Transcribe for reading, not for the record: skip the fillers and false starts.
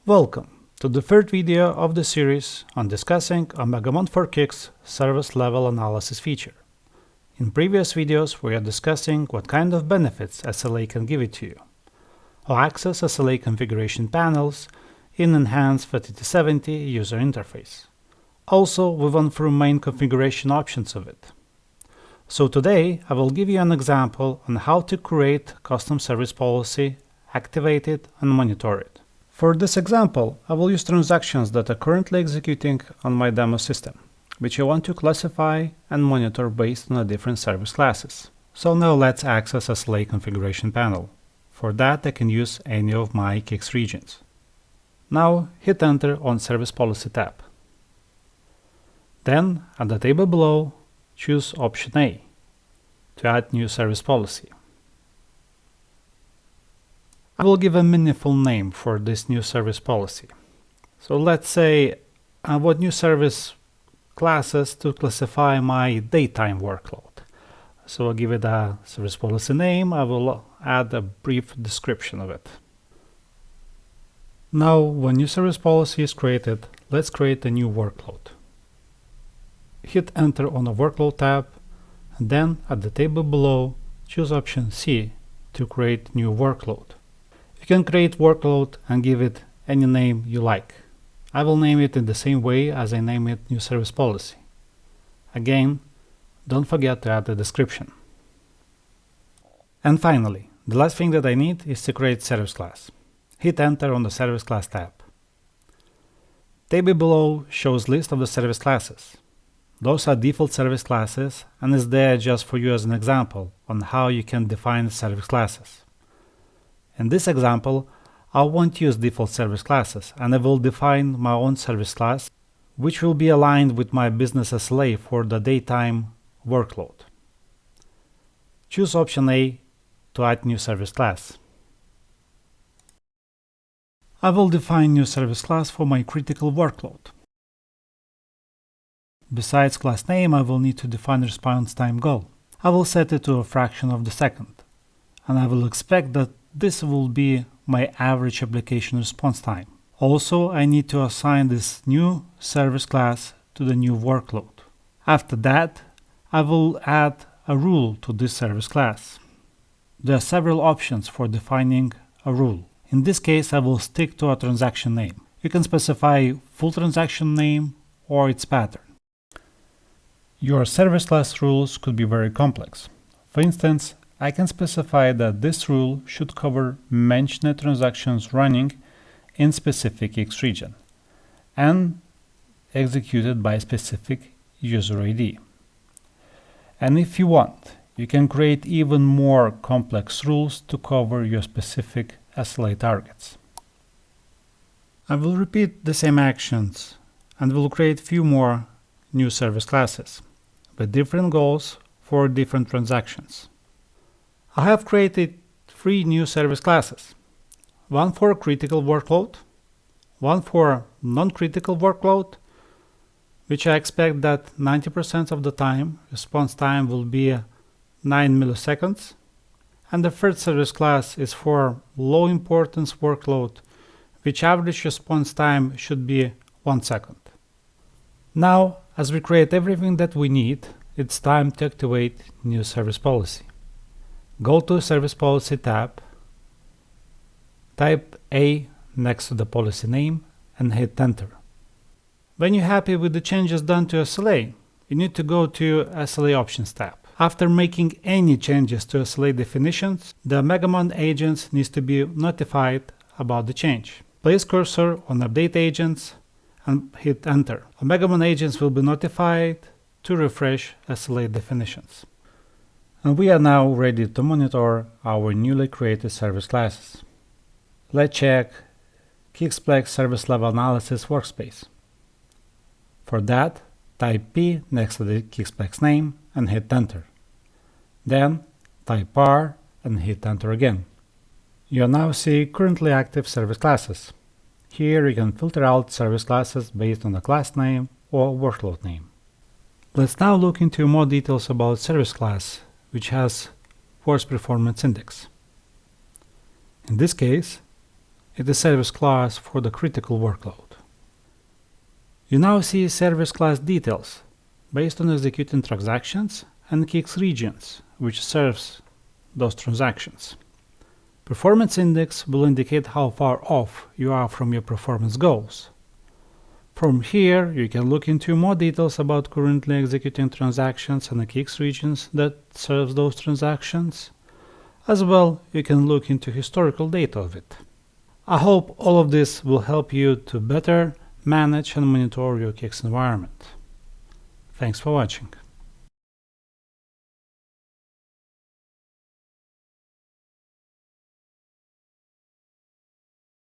Welcome to the third video of the series on discussing OMEGAMON CICS Service Level Analysis feature. In previous videos, we are discussing what kind of benefits SLA can give it to you, how access SLA configuration panels in enhanced e3270 user interface. Also, we went through main configuration options of it. So today, I will give you an example on how to create custom service policy, activate it, and monitor it. For this example, I will use transactions that are currently executing on my demo system, which I want to classify and monitor based on the different service classes. So now let's access SLA configuration panel. For that, I can use any of my CICS regions. Now hit Enter on Service Policy tab. Then, at the table below, choose Option A to add new service policy. I will give a meaningful name for this new service policy. So let's say I want new service classes to classify my daytime workload. So I'll give it a service policy name. I will add a brief description of it. Now, when new service policy is created, let's create a new workload. Hit Enter on the Workload tab, and then at the table below, choose Option C to create new workload. You can create workload and give it any name you like. I will name it in the same way as I name it new service policy. Again, don't forget to add the description. And finally, the last thing that I need is to create service class. Hit Enter on the Service Class tab. Table below shows list of the service classes. Those are default service classes and is there just for you as an example on how you can define service classes. In this example, I won't use default service classes and I will define my own service class, which will be aligned with my business SLA for the daytime workload. Choose Option A to add new service class. I will define new service class for my critical workload. Besides class name, I will need to define response time goal. I will set it to a fraction of the second, and I will expect that this will be my average application response time. Also, I need to assign this new service class to the new workload. After that, I will add a rule to this service class. There are several options for defining a rule. In this case, I will stick to a transaction name. You can specify full transaction name or its pattern. Your service class rules could be very complex. For instance, I can specify that this rule should cover mentioned transactions running in specific CICS region and executed by specific user ID. And if you want, you can create even more complex rules to cover your specific SLA targets. I will repeat the same actions and will create few more new service classes with different goals for different transactions. I have created 3 new service classes, one for critical workload, one for non-critical workload, which I expect that 90% of the time response time will be 9 milliseconds, and the third service class is for low importance workload, which average response time should be 1 second. Now, as we create everything that we need, it's time to activate new service policy. Go to Service Policy tab, type A next to the policy name and hit Enter. When you're happy with the changes done to SLA, you need to go to SLA Options tab. After making any changes to SLA definitions, the OMEGAMON agents needs to be notified about the change. Place cursor on Update Agents and hit Enter. OMEGAMON agents will be notified to refresh SLA definitions. And we are now ready to monitor our newly created service classes. Let's check CICS Service Level Analysis workspace. For that, type P next to the CICS name and hit Enter. Then type R and hit Enter again. You now see currently active service classes. Here you can filter out service classes based on the class name or workload name. Let's now look into more details about service class, which has force performance index. In this case, is the service class for the critical workload. You now see service class details based on executing transactions and CICS regions, which serves those transactions. Performance index will indicate how far off you are from your performance goals. From here, you can look into more details about currently executing transactions and the CICS regions that serves those transactions. As well, you can look into historical data of it. I hope all of this will help you to better manage and monitor your CICS environment. Thanks for watching.